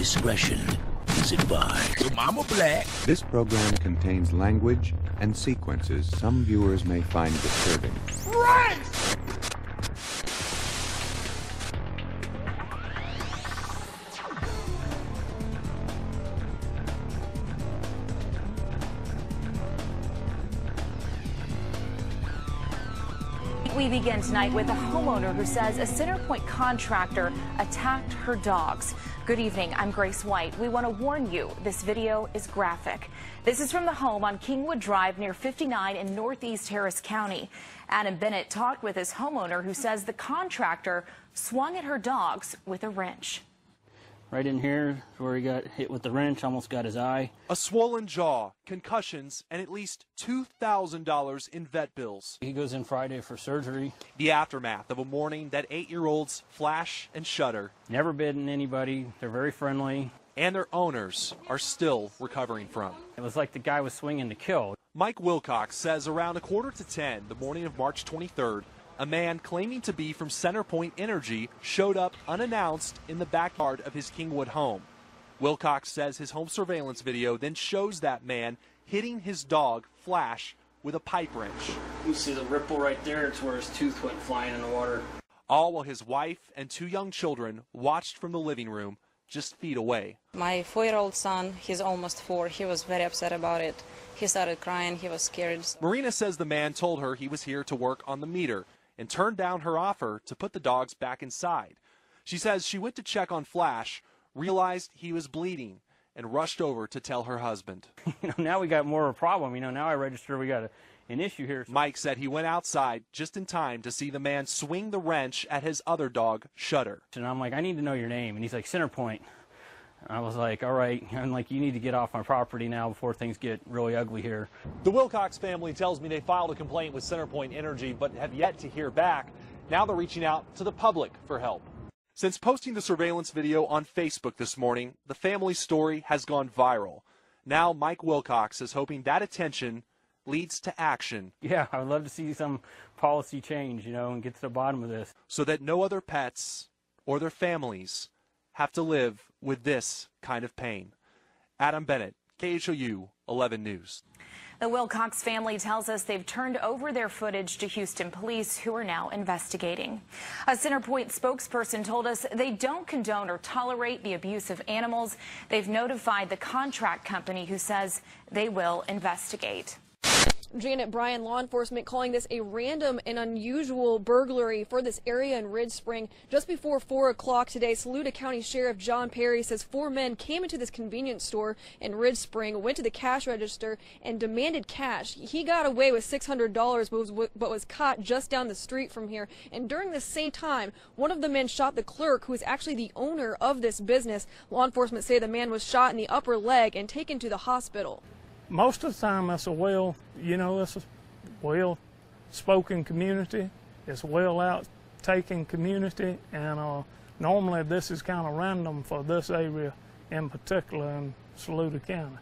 Discretion is advised. So Mama Black. This program contains language and sequences some viewers may find disturbing. Right! We begin tonight with a homeowner who says a Centerpoint contractor attacked her dogs. Good evening, I'm Grace White. We want to warn you, this video is graphic. This is from the home on Kingwood Drive near 59 in Northeast Harris County. Adam Bennett talked with his homeowner who says the contractor swung at her dogs with a wrench. Right in here where he got hit with the wrench, almost got his eye. A swollen jaw, concussions, and at least $2,000 in vet bills. He goes in Friday for surgery. The aftermath of a morning that 8-year-olds flash and shudder. Never bitten anybody. They're very friendly. And their owners are still recovering from. It was like the guy was swinging to kill. Mike Wilcox says around 9:45 the morning of March 23rd, a man claiming to be from Centerpoint Energy showed up unannounced in the backyard of his Kingwood home. Wilcox says his home surveillance video then shows that man hitting his dog, Flash, with a pipe wrench. You see the ripple right there? It's where his tooth went flying in the water. All while his wife and 2 young children watched from the living room just feet away. My 4-year-old son, he's almost 4, he was very upset about it. He started crying, he was scared. Marina says the man told her he was here to work on the meter and turned down her offer to put the dogs back inside. She says she went to check on Flash, realized he was bleeding, and rushed over to tell her husband. Now we got more of a problem. Now I register we got an issue here. Mike said he went outside just in time to see the man swing the wrench at his other dog, Shudder. And I'm like, I need to know your name. And he's like, Centerpoint. I was like, all right. I'm like, you need to get off my property now before things get really ugly here. The Wilcox family tells me they filed a complaint with Centerpoint Energy but have yet to hear back. Now they're reaching out to the public for help. Since posting the surveillance video on Facebook this morning, the family's story has gone viral. Now Mike Wilcox is hoping that attention leads to action. Yeah, I would love to see some policy change, and get to the bottom of this. So that no other pets or their families have to live with this kind of pain. Adam Bennett, KHOU 11 News. The Wilcox family tells us they've turned over their footage to Houston police, who are now investigating. A Centerpoint spokesperson told us they don't condone or tolerate the abuse of animals. They've notified the contract company, who says they will investigate. Janet Bryan, law enforcement calling this a random and unusual burglary for this area in Ridge Spring. Just before 4 o'clock today, Saluda County Sheriff John Perry says 4 men came into this convenience store in Ridge Spring, went to the cash register, and demanded cash. He got away with $600, but was caught just down the street from here. And during the same time, one of the men shot the clerk, who is actually the owner of this business. Law enforcement say the man was shot in the upper leg and taken to the hospital. Most of the time, it's a it's a well-spoken community. It's a well-out-taken community, and normally this is kind of random for this area in particular in Saluda County.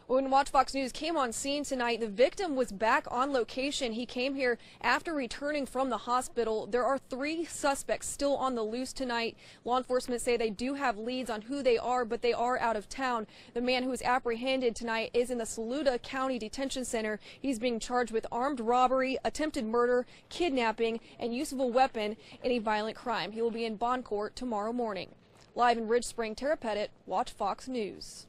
When Watch Fox News came on scene tonight, the victim was back on location. He came here after returning from the hospital. There are 3 suspects still on the loose tonight. Law enforcement say they do have leads on who they are, but they are out of town. The man who was apprehended tonight is in the Saluda County Detention Center. He's being charged with armed robbery, attempted murder, kidnapping, and use of a weapon in a violent crime. He will be in bond court tomorrow morning. Live in Ridge Spring, Tara Pettit, Watch Fox News.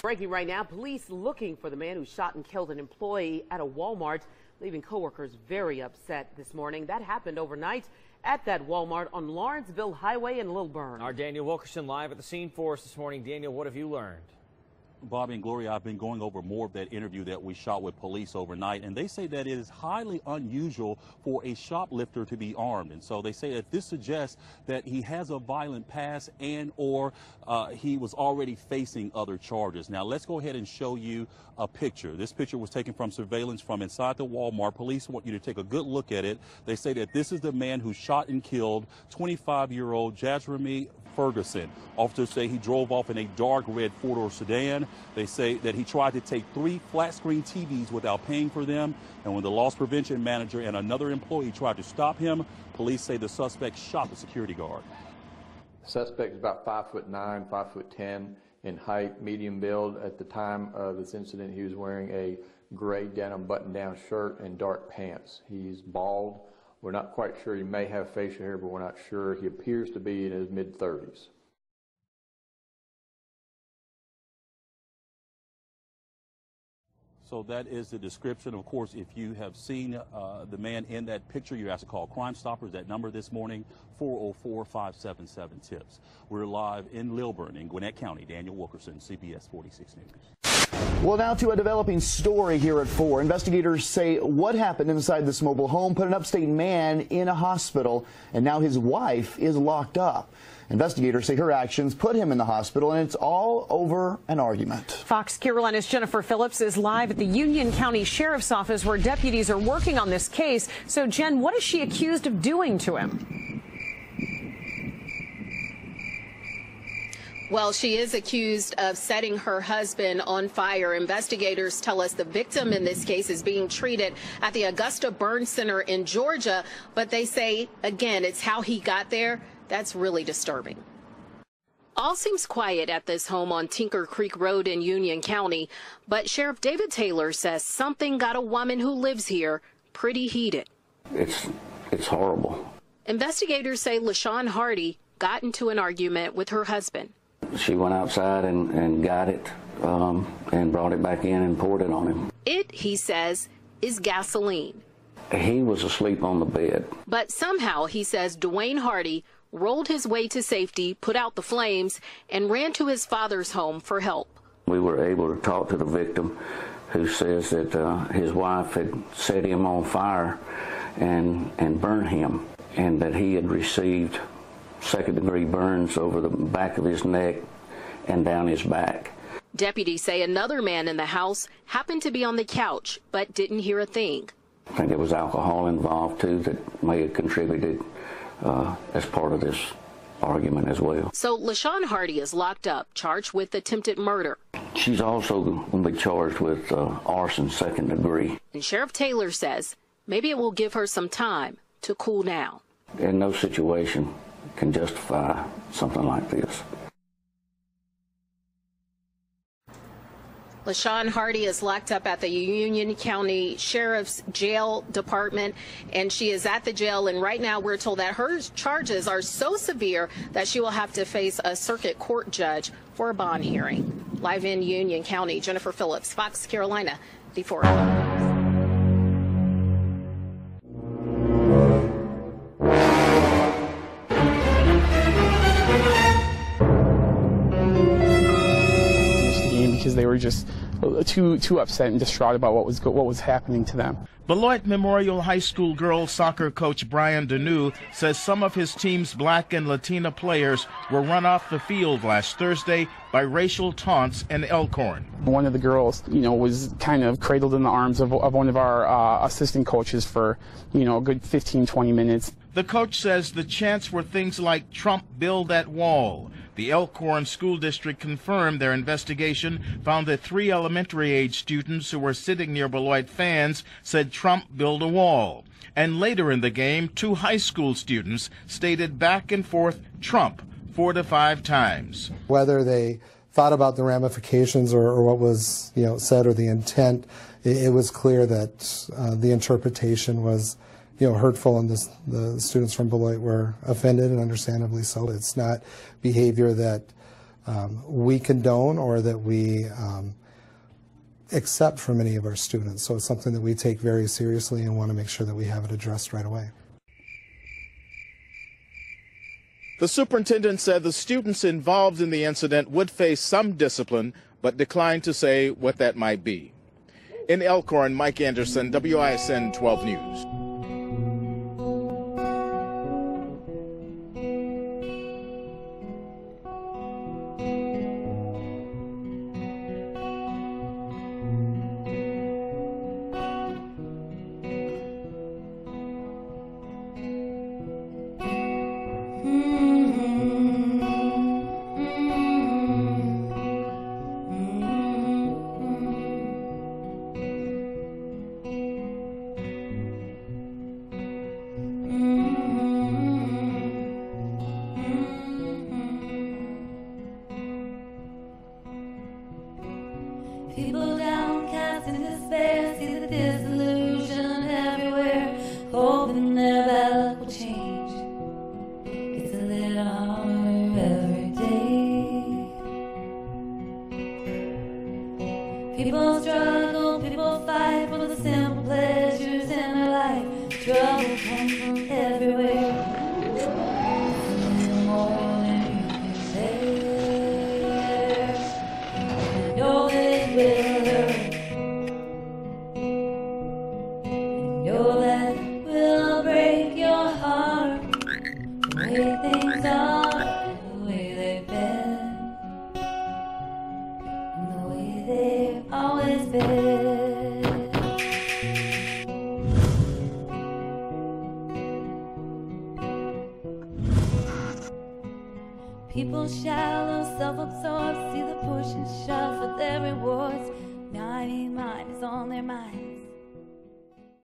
Breaking right now, police looking for the man who shot and killed an employee at a Walmart, leaving coworkers very upset this morning. That happened overnight at that Walmart on Lawrenceville Highway in Lilburn. Our Daniel Wilkerson live at the scene for us this morning. Daniel, what have you learned? Bobby and Gloria, I've been going over more of that interview that we shot with police overnight, and they say that it is highly unusual for a shoplifter to be armed. And so they say that this suggests that he has a violent past and or he was already facing other charges. Now, let's go ahead and show you a picture. This picture was taken from surveillance from inside the Walmart. Police want you to take a good look at it. They say that this is the man who shot and killed 25-year-old Jasrami Ferguson. Officers say he drove off in a dark red four-door sedan. They say that he tried to take 3 flat-screen TVs without paying for them. And when the loss prevention manager and another employee tried to stop him, police say the suspect shot the security guard. The suspect is about 5'9", 5'10" in height, medium build. At the time of this incident, he was wearing a gray denim button-down shirt and dark pants. He's bald. We're not quite sure. He may have facial hair, but we're not sure. He appears to be in his mid-30s. So that is the description. Of course, if you have seen the man in that picture, you have to call Crime Stoppers. That number this morning, 404-577-TIPS. We're live in Lilburn in Gwinnett County. Daniel Wilkerson, CBS 46 News. Well, now to a developing story here at 4. Investigators say what happened inside this mobile home put an upstate man in a hospital, and now his wife is locked up. Investigators say her actions put him in the hospital, and it's all over an argument. Fox Carolina's Jennifer Phillips is live at the Union County Sheriff's Office where deputies are working on this case. So, Jen, what is she accused of doing to him? Well, she is accused of setting her husband on fire. Investigators tell us the victim in this case is being treated at the Augusta Burn Center in Georgia. But they say, again, it's how he got there that's really disturbing. All seems quiet at this home on Tinker Creek Road in Union County. But Sheriff David Taylor says something got a woman who lives here pretty heated. It's horrible. Investigators say LaShawn Hardy got into an argument with her husband. She went outside and got it and brought it back in and poured it on him. It, he says, is gasoline. He was asleep on the bed. But somehow, he says, Dwayne Hardy rolled his way to safety, put out the flames, and ran to his father's home for help. We were able to talk to the victim, who says that his wife had set him on fire and burned him, and that he had received second-degree burns over the back of his neck and down his back. Deputies say another man in the house happened to be on the couch but didn't hear a thing. I think there was alcohol involved, too, that may have contributed as part of this argument as well. So LaShawn Hardy is locked up, charged with attempted murder. She's also going to be charged with arson second degree. And Sheriff Taylor says maybe it will give her some time to cool down. In no situation can justify something like this. LaShawn Hardy is locked up at the Union County Sheriff's Jail Department, and she is at the jail. And right now we're told that her charges are so severe that she will have to face a circuit court judge for a bond hearing. Live in Union County, Jennifer Phillips, Fox Carolina, D4. Because they were just too upset and distraught about what was happening to them. Beloit Memorial High School girls soccer coach Brian Deneau says some of his team's black and Latina players were run off the field last Thursday by racial taunts in Elkhorn. One of the girls, was kind of cradled in the arms of one of our assistant coaches for, a good 15, 20 minutes. The coach says the chants were things like "Trump build that wall." The Elkhorn School District confirmed their investigation found that 3 elementary-age students who were sitting near Beloit fans said "Trump build a wall." And later in the game, 2 high school students stated back and forth "Trump" 4 to 5 times. Whether they thought about the ramifications or what was said or the intent, it was clear that the interpretation was hurtful, and the students from Beloit were offended, and understandably so. It's not behavior that we condone or that we accept from any of our students. So it's something that we take very seriously and want to make sure that we have it addressed right away. The superintendent said the students involved in the incident would face some discipline, but declined to say what that might be. In Elkhorn, Mike Anderson, WISN 12 News. People downcast in despair see the disillusion everywhere, hoping their bad luck will change. It's a little harder every day. People struggle, people fight for the simple pleasures in their life. Trouble comes from everywhere. It's a little more than you can bear. I know that it will hurt. I know that it will break your heart. The way things are, the way they've been, and the way they've always been. People shallow, self-absorbed, see the push and shove for their rewards. Mine is on their mind.